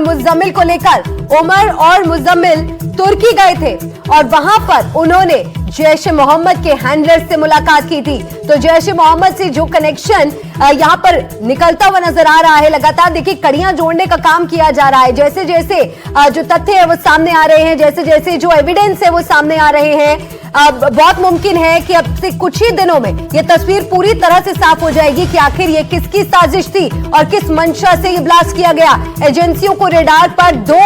मुजम्मिल को लेकर उमर और मुजम्मिल तुर्की गए थे और वहां पर उन्होंने जैश ए मोहम्मद के हैंडलर से मुलाकात की थी। तो जैश ए मोहम्मद से जो कनेक्शन यहां पर निकलता हुआ नजर आ रहा है, लगातार देखिए कड़ियां जोड़ने का काम किया जा रहा है। जैसे जैसे जो तथ्य है वो सामने आ रहे हैं, जैसे जैसे जो एविडेंस है वो सामने आ रहे हैं, बहुत मुमकिन है कि अब से कुछ ही दिनों में ये तस्वीर पूरी तरह से साफ हो जाएगी कि आखिर ये किसकी साजिश थी और किस मंशा से ये ब्लास्ट किया गया। एजेंसियों को रेडार पर 2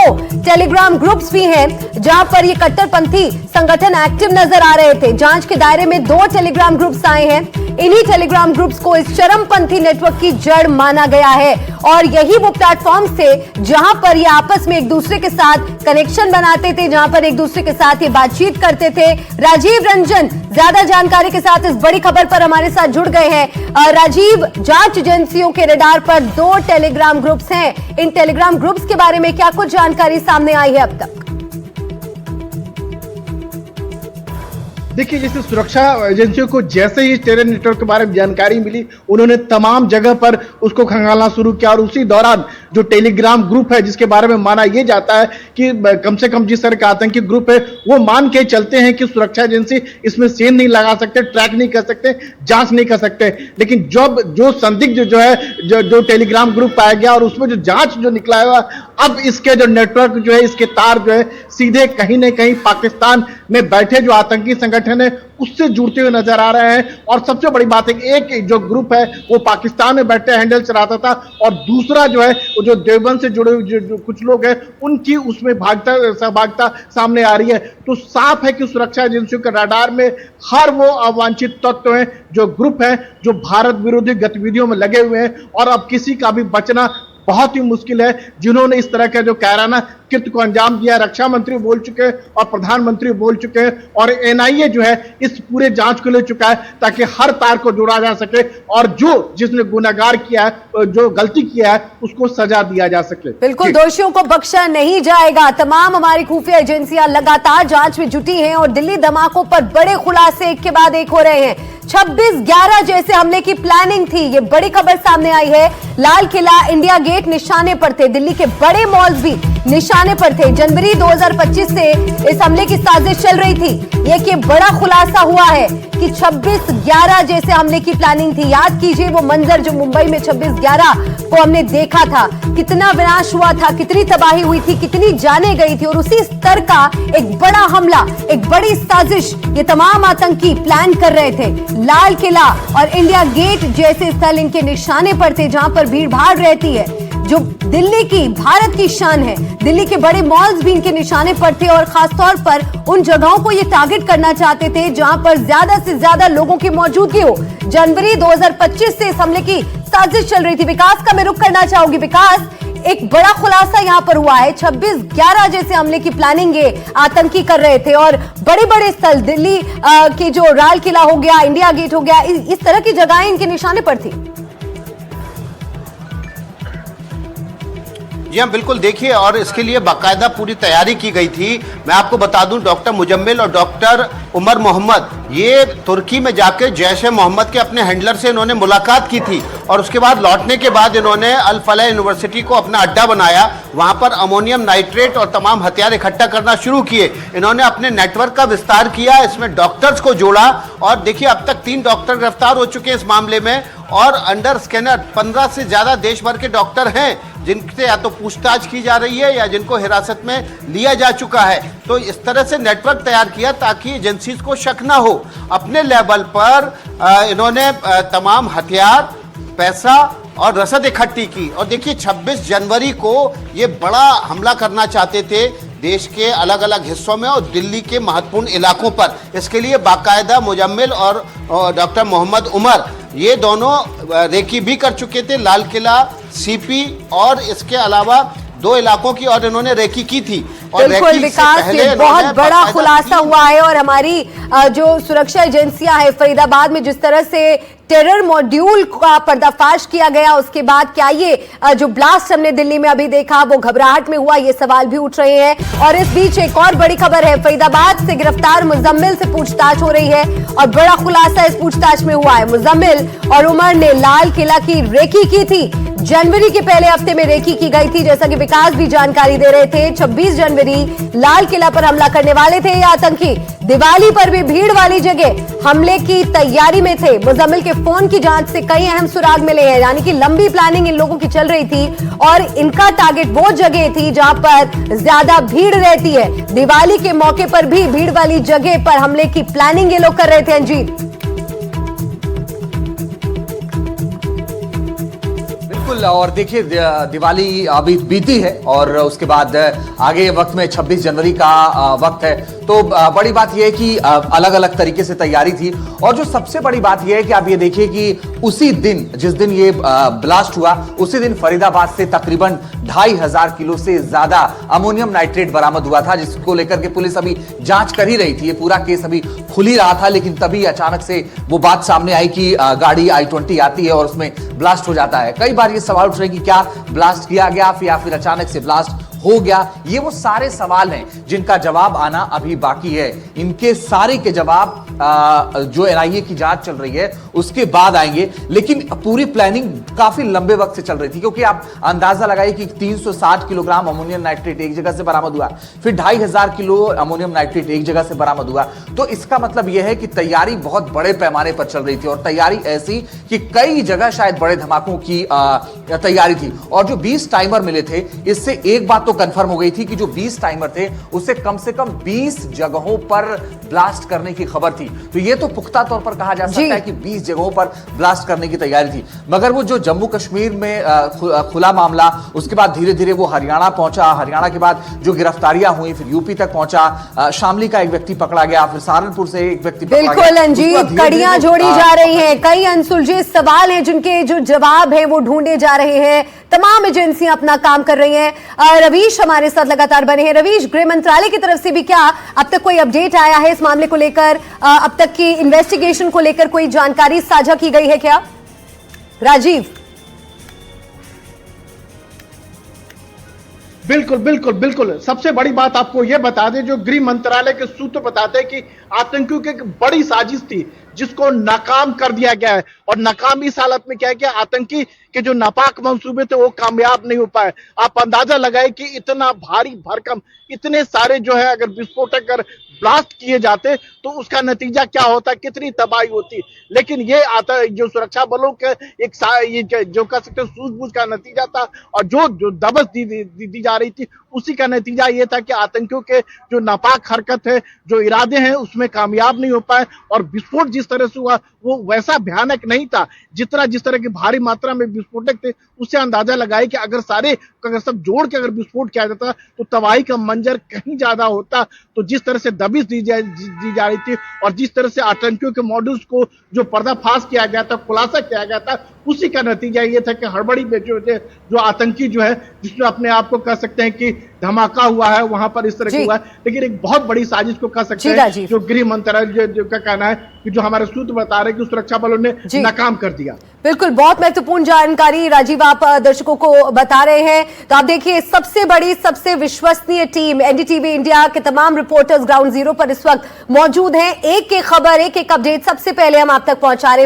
टेलीग्राम ग्रुप्स भी हैं जहां पर ये कट्टरपंथी संगठन एक्टिव नजर आ रहे थे। जांच के दायरे में 2 टेलीग्राम ग्रुप्स आए हैं। इन्हीं टेलीग्राम ग्रुप्स को इस चरमपंथी नेटवर्क की जड़ माना गया है और यही वो प्लेटफॉर्म थे जहां पर ये आपस में एक दूसरे के साथ कनेक्शन बनाते थे, जहां पर एक दूसरे के साथ ये बातचीत करते थे। राजीव रंजन ज्यादा जानकारी के साथ इस बड़ी खबर पर हमारे साथ जुड़ गए हैं। राजीव, जांच एजेंसियों के रडार पर 2 टेलीग्राम ग्रुप्स हैं। इन टेलीग्राम ग्रुप्स के बारे में क्या कुछ जानकारी सामने आई है अब तक? देखिए, जैसे सुरक्षा एजेंसियों को जैसे ही टेरर नेटवर्क के बारे में जानकारी मिली, उन्होंने तमाम जगह पर उसको खंगालना शुरू किया और उसी दौरान जो टेलीग्राम ग्रुप है जिसके बारे में माना यह जाता है कि कम से कम जिस तरह का आतंकी ग्रुप है वो मान के चलते हैं कि सुरक्षा एजेंसी इसमें सेन नहीं लगा सकते, ट्रैक नहीं कर सकते, जांच नहीं कर सकते। लेकिन जब जो संदिग्ध जो है जो टेलीग्राम ग्रुप पाया गया और उसमें जो जांच जो निकला है, अब इसके जो नेटवर्क जो है, इसके तार जो है सीधे कहीं ना कहीं पाकिस्तान में बैठे जो आतंकी संगठन है उससे जुड़ते हुए नजर आ रहे हैं। और सबसे बड़ी बात है कि एक जो ग्रुप है वो पाकिस्तान में बैठे हैंडल चलाता था और दूसरा जो है वो जो देवबंद से जुड़े हुए जो कुछ लोग हैं उनकी उसमें सहभागिता सामने आ रही है। तो साफ है कि सुरक्षा एजेंसियों के रडार में हर वो अवांछित तत्व हैं, जो ग्रुप हैं, जो भारत विरोधी गतिविधियों में लगे हुए हैं और अब किसी का भी बचना बहुत ही मुश्किल है। जिन्होंने इस तरह का जो कायराना कृत्य को अंजाम दिया, रक्षा मंत्री बोल चुके हैं और प्रधानमंत्री बोल चुके हैं और एनआईए जो है इस पूरे जांच को ले चुका है ताकि हर तार को जोड़ा जा सके और जिसने गुनाहगार किया है, जो गलती किया है, उसको सजा दिया जा सके। बिल्कुल, दोषियों को बख्शा नहीं जाएगा। तमाम हमारी खुफिया एजेंसियां लगातार जांच में जुटी हैं और दिल्ली धमाकों पर बड़े खुलासे एक के बाद एक हो रहे हैं। 26/11 जैसे हमले की प्लानिंग थी, ये बड़ी खबर सामने आई है। लाल किला, इंडिया गेट निशाने पर थे, दिल्ली के बड़े मॉल्स भी निशाने पर थे। जनवरी 2025 से इस हमले की साजिश चल रही थी। ये बड़ा खुलासा हुआ है कि 26/11 जैसे हमले की प्लानिंग थी। याद कीजिए वो मंजर जो मुंबई में 26/11 को हमने देखा था, कितना विनाश हुआ था, कितनी तबाही हुई थी, कितनी जाने गई थी और उसी स्तर का एक बड़ा हमला, एक बड़ी साजिश ये तमाम आतंकी प्लान कर रहे थे। लाल किला और इंडिया गेट जैसे स्थल इनके निशाने पर थे जहां पर भीड़ भाड़ रहती है, जो दिल्ली की, भारत की शान है। दिल्ली के बड़े मॉल्स भी इनके निशाने पर थे और खासतौर पर उन जगहों को ये टारगेट करना चाहते थे जहां पर ज्यादा से ज्यादा लोगों की मौजूदगी हो। जनवरी 2025 से इस हमले की साजिश चल रही थी। विकास का मैं रुख करना चाहूंगी। विकास, एक बड़ा खुलासा यहां पर हुआ है, 26/11 जैसे हमले की प्लानिंग ये आतंकी कर रहे थे और बड़े बड़े स्थल दिल्ली के जो लाल किला हो गया, इंडिया गेट हो गया, इस तरह की जगहें इनके निशाने पर थी। जी हाँ, बिल्कुल। देखिए, और इसके लिए बाकायदा पूरी तैयारी की गई थी। मैं आपको बता दूं, डॉक्टर मुजम्मिल और डॉक्टर उमर मोहम्मद ये तुर्की में जाकर जैश ए मोहम्मद के अपने हैंडलर से इन्होंने मुलाकात की थी और उसके बाद लौटने के बाद इन्होंने अल फलाह यूनिवर्सिटी को अपना अड्डा बनाया। वहाँ पर अमोनियम नाइट्रेट और तमाम हथियार इकट्ठा करना शुरू किए। इन्होंने अपने नेटवर्क का विस्तार किया, इसमें डॉक्टर्स को जोड़ा और देखिए अब तक 3 डॉक्टर गिरफ्तार हो चुके हैं इस मामले में और अंडर स्कैनर 15 से ज़्यादा देश भर के डॉक्टर हैं जिनसे या तो पूछताछ की जा रही है या जिनको हिरासत में लिया जा चुका है। तो इस तरह से नेटवर्क तैयार किया ताकि एजेंसीज को शक ना हो। अपने लेवल पर इन्होंने तमाम हथियार, पैसा और रसद इकट्ठी की और देखिए 26 जनवरी को ये बड़ा हमला करना चाहते थे देश के अलग अलग हिस्सों में और दिल्ली के महत्वपूर्ण इलाकों पर। इसके लिए बाकायदा मुजम्मिल और डॉक्टर मोहम्मद उमर ये दोनों रेकी भी कर चुके थे, लाल किला, सीपी और इसके अलावा 2 इलाकों की और इन्होंने रेकी की थी। और बिल्कुल विकास, ये बहुत बड़ा खुलासा हुआ है और हमारी जो सुरक्षा एजेंसियां हैं फरीदाबाद में जिस तरह से टेरर मॉड्यूल का पर्दाफाश किया गया। उसके बाद क्या ये जो ब्लास्ट हमने दिल्ली में अभी देखा वो घबराहट में हुआ, ये सवाल भी उठ रहे हैं। और इस बीच एक और बड़ी खबर है, फरीदाबाद से गिरफ्तार मुजम्मिल से पूछताछ हो रही है और बड़ा खुलासा इस पूछताछ में हुआ है। मुजम्मिल और उमर ने लाल किला की रेकी की थी। जनवरी के पहले हफ्ते में रेकी की गई थी, जैसा कि विकास भी जानकारी दे रहे थे। 26 जनवरी लाल किला पर हमला करने वाले थे ये आतंकी। दिवाली पर भी भीड़ वाली जगह हमले की तैयारी में थे। मुजम्मिल के फोन की जांच से कई अहम सुराग मिले हैं, यानी कि लंबी प्लानिंग इन लोगों की चल रही थी और इनका टारगेट वो जगह थी जहां पर ज्यादा भीड़ रहती है। दिवाली के मौके पर भी भीड़ वाली जगह पर हमले की प्लानिंग ये लोग कर रहे थे। अंजीत, बिल्कुल। और देखिए, दिवाली अभी बीती है और उसके बाद आगे वक्त में 26 जनवरी का वक्त है, तो बड़ी बात यह है कि अलग अलग तरीके से तैयारी थी। और जो सबसे बड़ी बात यह है कि आप ये देखिए कि उसी दिन जिस दिन ये ब्लास्ट हुआ, उसी दिन फरीदाबाद से तकरीबन 2500 किलो से ज्यादा अमोनियम नाइट्रेट बरामद हुआ था, जिसको लेकर के पुलिस अभी जांच कर ही रही थी। ये पूरा केस अभी खुल ही रहा था, लेकिन तभी अचानक से वो बात सामने आई कि गाड़ी I-20 आती है और उसमें ब्लास्ट हो जाता है। कई बार ये सवाल उठ रहे हैं कि क्या ब्लास्ट किया गया या फिर अचानक से ब्लास्ट हो गया। ये वो सारे सवाल हैं जिनका जवाब आना अभी बाकी है। इनके सारे के जवाब जो NIA की जांच चल रही है उसके बाद आएंगे। लेकिन पूरी प्लानिंग काफी लंबे वक्त से चल रही थी, क्योंकि आप अंदाजा लगाइए कि 360 किलोग्राम अमोनियम नाइट्रेट एक जगह से बरामद हुआ, फिर 2500 किलो अमोनियम नाइट्रेट एक जगह से बरामद हुआ। तो इसका मतलब यह है कि तैयारी बहुत बड़े पैमाने पर चल रही थी और तैयारी ऐसी कि कई जगह शायद बड़े धमाकों की तैयारी थी। और जो 20 टाइमर मिले थे, इससे एक बात तो कंफर्म हो गई थी कि जो 20 टाइमर थे उससे कम से कम 20 जगहों पर ब्लास्ट करने की खबर थी। तो ये तो पुख्ता तौर पर कहा जा सकता है कि 20 जगहों पर ब्लास्ट करने की तैयारी थी। मगर वो जो जम्मू कश्मीर में खुला मामला, उसके बाद धीरे धीरे वो हरियाणा पहुंचा, हरियाणा के बाद जो गिरफ्तारियां हुई, फिर यूपी तक पहुंचा, शामली का एक व्यक्ति पकड़ा गया, फिर सहारनपुर से एक व्यक्ति पकड़ा गया। बिल्कुल अंजीत, कड़ियां जोड़ी जा रही हैं, कई अनसुलझे सवाल हैं जिनके जो जवाब है वो ढूंढे जा रहे हैं। तमाम एजेंसियां अपना काम कर रही हैं। रवीश हमारे साथ लगातार बने हैं। रवीश, गृह मंत्रालय की तरफ से भी क्या अब तक कोई अपडेट आया है इस मामले को लेकर? अब तक की इन्वेस्टिगेशन को लेकर कोई जानकारी साझा की गई है क्या? राजीव। बिल्कुल बिल्कुल बिल्कुल। सबसे बड़ी बात आपको यह बता दें, जो गृह मंत्रालय के सूत्र बताते हैं कि आतंकियों की एक बड़ी साजिश थी जिसको नाकाम कर दिया गया है। और नाकाम इस हालत में क्या है कि आतंकी के जो नापाक मंसूबे थे वो कामयाब नहीं हो पाए। आप अंदाजा लगाए कि इतना भारी भरकम, इतने सारे जो है अगर विस्फोटक अगर ब्लास्ट किए जाते तो उसका नतीजा क्या होता, कितनी तबाही होती। लेकिन ये आता जो सुरक्षा बलों के एक जो कह सकते सूझबूझ का नतीजा था और जो दबस दी जा रही थी, उसी का नतीजा ये था कि आतंकियों के जो नापाक हरकत है, जो इरादे हैं, उसमें कामयाब नहीं हो पाए। और विस्फोट जिस तरह से हुआ वो वैसा भयानक नहीं था जिस तरह की भारी मात्रा में विस्फोटक थे। उससे अंदाजा लगाए कि अगर सब जोड़ के अगर विस्फोट किया जाता तो तबाही का मंजर कहीं ज्यादा होता। तो जिस तरह से दबिश दी जा रही थी और जिस तरह से आतंकियों के मॉडल्स को जो पर्दाफाश किया गया था, खुलासा किया गया था, उसी का नतीजा ये था कि हड़बड़ी में जो आतंकी जो है, जिसमें अपने आप को कह सकते हैं कि धमाका हुआ है, वहां पर इस तरह की हुआ है। लेकिन एक बहुत बड़ी साजिश को कह सकते हैं, जो गृह मंत्रालय का कहना है कि जो हमारे सूत्र बता रहे हैं कि सुरक्षा बलों ने नाकाम कर दिया। बिल्कुल, बहुत महत्वपूर्ण जानकारी राजीव आप दर्शकों को बता रहे हैं। तो आप देखिए, सबसे बड़ी, सबसे विश्वसनीय टीम NDTV इंडिया के तमाम रिपोर्टर्स ग्राउंड जीरो पर इस वक्त मौजूद हैं। एक एक खबर, एक एक अपडेट सबसे पहले हम आप तक पहुंचा रहे हैं।